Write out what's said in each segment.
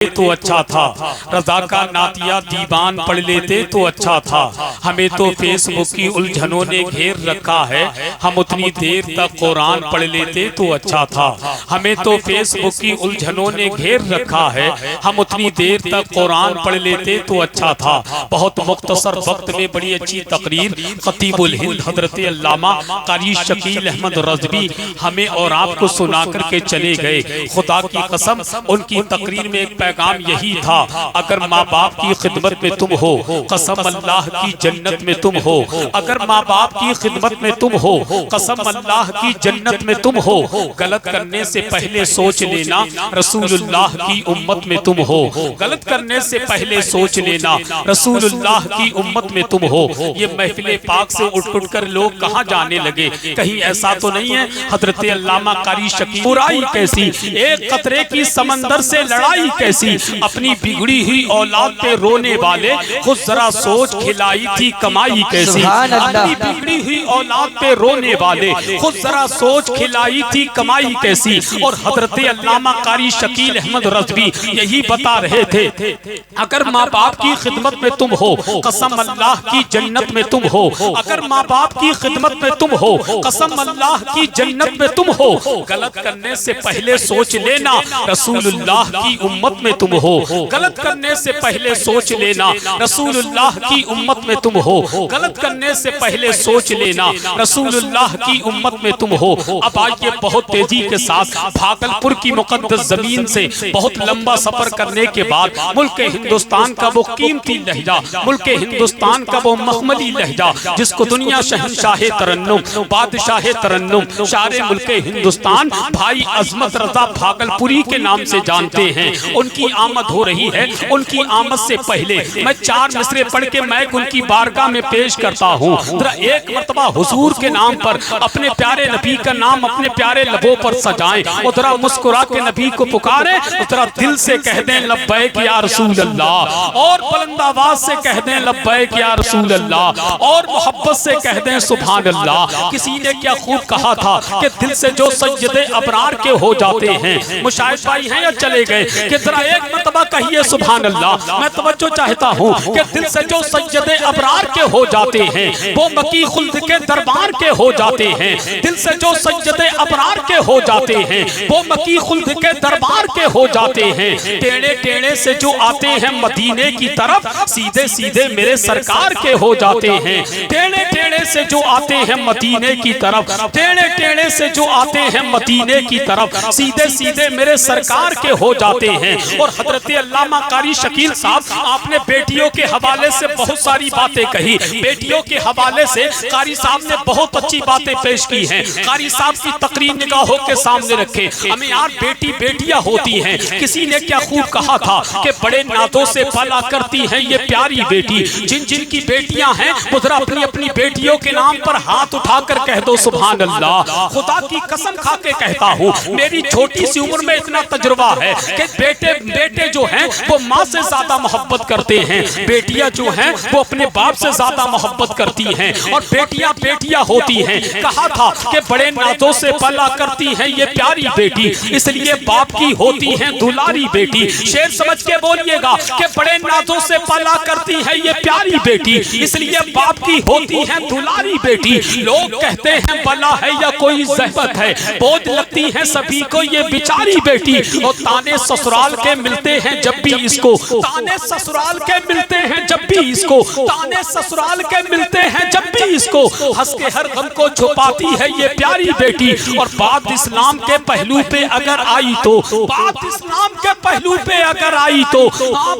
تو اچھا تھا، رضا کا نعتیہ دیوان پڑھ لیتے تو اچھا تھا۔ ہمیں تو فیس بک کی الجھنوں نے گھیر رکھا ہے، ہم اتنی دیر تک قرآن پڑھ لیتے تو اچھا تھا۔ ہمیں تو فیس بک کی الجھنوں نے گھیر رکھا ہے، ہم اتنی دیر تک قرآن پڑھ لیتے تو اچھا تھا۔ بہت مختصر وقت میں بڑی اچھی تقریر خطیب الہند حضرت علامہ قاری شکیل احمد رضوی ہمیں اور آپ کو سنا کر کے چلے گئے۔ خدا کی قسم ان کی تقریر میں ایک پیغام یہی تھا، اگر ماں باپ کی خدمت میں تم ہو، قسم اللہ کی جنت میں تم ہو۔ اگر ماں باپ کی خدمت میں تم ہو، قسم اللہ کی جنت میں تم ہو۔ غلط کرنے سے پہلے سوچ لینا رسول اللہ کی امت میں تم ہو۔ غلط کرنے سے پہلے سوچ لینا رسول اللہ کی امت میں تم ہو۔ یہ محفل پاک سے اٹھ کر لوگ کہاں جانے لگے؟ کہیں ایسا تو نہیں ہے حضرت علامہ قاری شکیل برائی کیسی، ایک قطرے کی سمندر سے لڑائی کیسی، اپنی بگڑی ہوئی اولاد پہ رونے والے خود ذرا سوچ کھلائی تھی کمائی کیسی۔ اپنی بگڑی ہوئی اولاد پہ رونے والے خود ذرا سوچ کھلائی تھی کمائی کیسی۔ اور حضرت علامہ قاری شکیل احمد رضوی یہی بتا رہے تھے، اگر ماں باپ کی خدمت میں تم ہو، قسم اللہ کی جنت میں تم ہو۔ اگر ماں باپ کی خدمت میں تم ہو، قسم اللہ کی جنت میں تم ہو۔ غلط کرنے سے پہلے سوچ لینا رسول اللہ کی امت میں تم ہو۔ غلط کرنے سے پہلے سوچ لینا رسول اللہ کی امت میں تم ہو۔ غلط کرنے سے پہلے سوچ لینا رسول اللہ کی امت میں تم ہو۔ اب آئیے بہت تیزی کے ساتھ بھاگلپور کی مقدس زمین سے بہت لمبا سفر کرنے کے بعد ملک ہندوستان کا وہ قیمتی لہجہ، ملک ہندوستان کا وہ مخملی لہجہ جس کو دنیا شہنشاہ ترنم، بادشاہ ترنم، شاعر ملک ہندوستان بھائی عظمت رضا بھاگلپوری کے نام سے جانتے ہیں، ان کی آمد ہو رہی ہے۔ ان کی آمد سے پہلے میں 4 مصرے پڑھ کے میں ان کی بارگاہ میں پیش کرتا ہوں۔ ذرا ایک مرتبہ حضور کے نام پر اپنے پیارے نبی کا نام اپنے پیارے لبوں پر سجائیں، اور ذرا مسکرا کے نبی کو پکاریں، ذرا دل سے کہہ دیں لبیک یا رسول اللہ، اور بلند آواز سے کہہ دیں لبیک یا رسول اللہ، اور محبت سے کہہ دیں سبحان اللہ۔ کسی نے کیا خوب کہا تھا کہ دل سے جو سجدے ابرار کے ہو جاتے ہیں، مشاہد بھائی ہیں یا چلے گئے، کہ ذرا ایک مرتبہ کہیے سبحان اللہ۔ میں توجہ چاہتا ہوں کہ دل سے جو سجدے ابرار کے ہو جاتے ہیں وہ مکی خلد کے دربار کے ہو جاتے ہیں۔ دل سے جو سجدے ابرار کے ہو جاتے ہیں وہ مکی خلد کے دربار کے ہو جاتے ہیں۔ ٹیڑے ٹیڑے سے جو آتے ہیں مدینے کی طرف سیدھے سیدھے میرے سرکار کے ہو جاتے ہیں۔ ٹیڑے ٹیڑے سے جو آتے ہیں مدینے کی طرف، ٹیڑے ٹیڑے سے جو آتے ہیں مدینے کی طرف سیدھے سیدھے میرے سرکار کے ہو جاتے ہیں۔ اور حضرت علامہ قاری شکیل صاحب آپ نے بیٹیوں کے حوالے سے بہت ساری باتیں کہی، بیٹیوں کے حوالے سے قاری صاحب نے بہت اچھی باتیں پیش کی ہیں۔ قاری صاحب کی تقریر نگاہوں کے سامنے رکھے، ہمیں یار بیٹی بیٹیاں ہوتی ہیں۔ کسی نے کیا خوب کہا تھا کہ بڑے نازوں سے پالا کرتی ہیں یہ پیاری بیٹی، جن جن کی بیٹیاں ہیں وہ ذرا اپنی اپنی بیٹیوں کے نام پر ہاتھ اٹھا کر کہہ دو سبحان اللہ۔ خدا کی قسم کھا کے کہتا ہوں میری چھوٹی سی عمر میں اتنا تجربہ ہے کہ بیٹے جو ہیں وہ ماں سے زیادہ محبت کرتے ہیں، بیٹیاں جو ہیں وہ اپنے باپ سے زیادہ محبت کرتی ہیں، اور بیٹیاں بیٹیاں ہوتی ہیں۔ کہا تھا کہ بڑے نازوں سے پلا کرتی ہیں یہ پیاری بیٹی، اس لیے باپ کی ہوتی ہیں دلاری بیٹی۔ شعر سمجھ کے بولیے گا کہ بڑے نازوں سے پلا کرتی ہے یہ پیاری بیٹی، اس لیے باپ کی ہوتی ہیں دلاری بیٹی۔ لوگ کہتے ہیں بلا ہے یا کوئی زحمت ہے، بوجھ لگتی ہے سبھی کو یہ بیچاری بیٹی، اور تانے سسرال کے ملتے ہیں جب بھی اس کو، تانے سسرال کے ملتے ہیں جب بھی اس کو، تانے سسرال کے ملتے ہیں جب بھی اس کو، ہنس کے ہر غم کو چھپاتی ہے یہ پیاری بیٹی۔ اور بات اسلام کے پہلو پہ اگر آئی تو، بات اسلام کے پہلو پہ اگر آئی تو،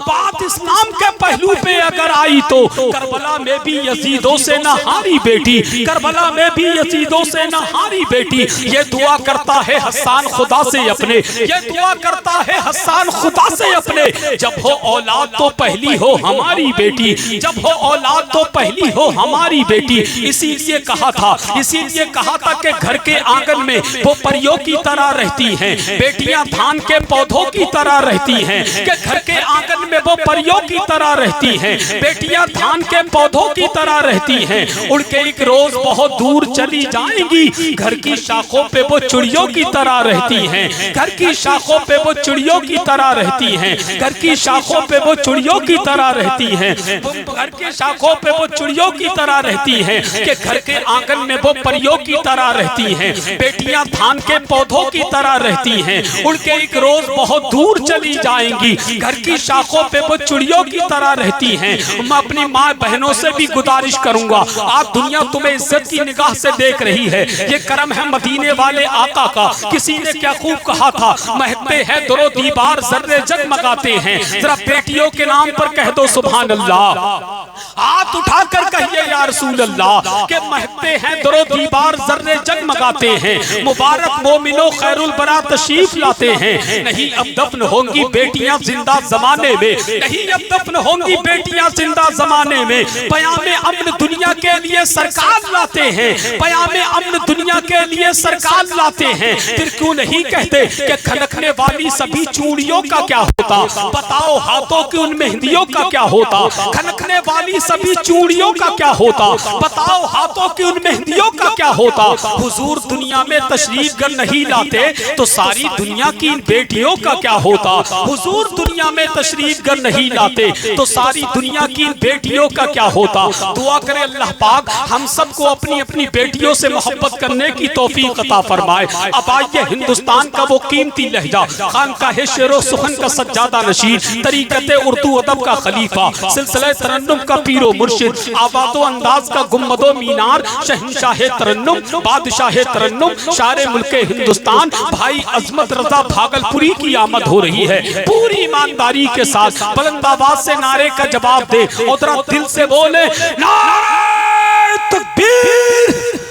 بات اسلام کے پہلو پہ اگر آئی تو، کربلا میں بھی یزیدوں سے نہ ہاری بیٹی، کربلا میں بھی یزیدوں سے نہ ہاری بیٹی۔ یہ دعا کرتا ہے حسان خدا سے اپنے، یہ دعا کرتا ہے حسان خدا سے اپنے، جب ہو اولاد تو پہلی ہو ہماری بیٹی، جب ہو اولاد تو پہلی ہو ہماری بیٹی۔ اسی لیے کہا تھا کہ گھر کے آنگن میں وہ پریوں کی طرح رہتی ہیں، بیٹیاں دھان کے پودوں کی طرح رہتی ہیں، کہ گھر کے آنگن میں وہ پریوں کی طرح رہتی ہیں، بیٹیاں دھان کے پودوں کی طرح رہتی ہیں۔ اڑ کے ایک روز بہت دور چلی جائیں گی، گھر کی شاخوں پہ وہ چڑیوں کی طرح رہتی ہیں، گھر کی شاخوں پہ وہ چڑیوں کی طرح طرح رہتی ہیں، گھر کی شاخوں پہ وہ چڑیوں کی طرح رہتی ہیں، گھر کے شاخوں پہ وہ چڑیوں کی طرح رہتی ہیں کہ گھر کے آنگن میں وہ پریوں کی طرح رہتی ہیں، بیٹیاں دھان کے پودوں کی طرح رہتی ہیں، اڑ کے ایک روز بہت دور چلی جائیں گی، گھر کی شاخوں پہ وہ چڑیوں کی طرح رہتی ہیں۔ میں اپنی ماں بہنوں سے بھی گزارش کروں گا، آج دنیا تمہیں عزت کی نگاہ سے دیکھ رہی ہے، یہ کرم ہے مدینے والے آقا کا۔ کسی نے کیا خوب کہا تھا، مہکتے ہیں در و دیوار ذرے جگمگاتے ہیں، ذرا بیٹیوں کے نام پر کہہ دو سبحان اللہ، ہاتھ اٹھا کر کہیے یا رسول اللہ کہ مہکتے ہیں در و دیوار ذرے جگمگاتے ہیں، مبارک مومنو خیر البرا تشریف لاتے ہیں۔ نہیں اب دفن ہوں گی بیٹیاں زندہ زمانے میں، نہیں اب دفن ہوں گی بیٹیاں زندہ زمانے میں، پیام امن دنیا کے لیے سرکار لاتے ہیں، پیام امن دنیا کے لیے سرکار لاتے ہیں۔ پھر کیوں نہیں کہتے کہ کھنکنے والی سبھی چوڑیوں کا کیا ہوتا، بتاؤ ہاتھوں کی ان مہندیوں کا کیا ہوتا، کھنکنے والی سبھی چوڑیوں کا کیا ہوتا، بتاؤ ہاتھوں کی ان مہندیوں کا کیا ہوتا۔ حضور دنیا میں تشریف گر نہیں لاتے تو ساری دنیا کی ان بیٹیوں کا کیا ہوتا، حضور دنیا میں تشریف گر نہیں لاتے تو ساری دنیا کی ان بیٹیوں کا کیا ہوتا۔ دعا کرے اللہ پاک ہم سب کو اپنی اپنی بیٹیوں سے محبت کرنے کی توفیق عطا فرمائے۔ اب آئیے ہندوستان کا وہ قیمتی لہجہ، خانقاہ شعر و سخن کا سجادہ نشین، طریقت اردو ادب کا خلیفہ، سلسلہ ترنم کا پیر و مرشد، آواز و انداز کا گنبد و مینار، شہنشاہ ترنم، بادشاہ ترنم، شاعر ملک ہندوستان بھائی عظمت رضا بھاگلپوری کی آمد ہو رہی ہے۔ پوری ایمانداری کے ساتھ بلند آواز سے نعرے کا جواب دے اور ذرا دل سے بولے نعرہ تکبیر۔